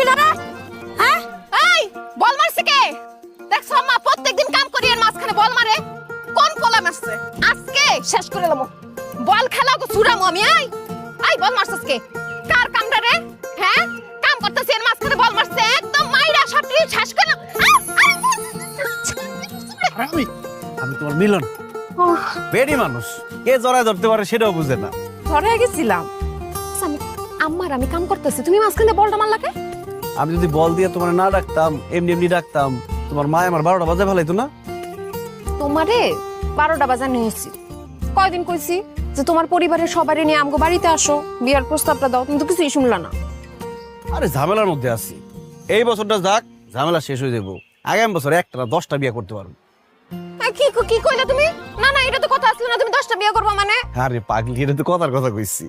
কি রে? হ্যাঁ এই বল মারছে কে? দেখছ মা প্রত্যেকদিন কাম করি এর মাঝখানে বল মারে। কোন পোলা মারছে? আজকে শেষ করে দেবো। বল খেলা তো ছুড়ামু আমি। এই বল মারছস কে? কার কামড়া রে? হ্যাঁ কাম করতেছি এর মাঝখানে বল মারছে। একদম মাইরা সাপড়ি শেষ করে। আমি আমি তোমার মিলন বেডি মানুষ কে জড়ায় ধরতে পারে সেটাও বুঝে না। ধরে গেছিলাম আমি কাম করতেছি, তুমি মাঝখানে বলটা মারলা কে? আমি যদি বল দিয়ে তোমার না ডাকতাম এমনি এমনি ডাকতাম তোমার মা আমার 12টা বাজে ফেলাইতো না। তোমারে 12টা বাজানো হয়েছি। কয়দিন কইছি যে তোমার পরিবারের সবারই নিয়ে আমগো বাড়িতে আসো, বিয়ার প্রস্তাবটা দাও, তুমি তো কিছুই শুনলা না। আরে ঝামেলার মধ্যে আছি, এই বছরটা যাক ঝামেলা শেষ হয়ে যাবো। আগামী বছর একটা না 10টা বিয়ে করতে পারবো। কি কি কইলা তুমি? না না এটা তো কথা আসলো না, তুমি 10টা বিয়ে করবা মানে? আরে পাগলি, এটা তো কথার কথা কইছি।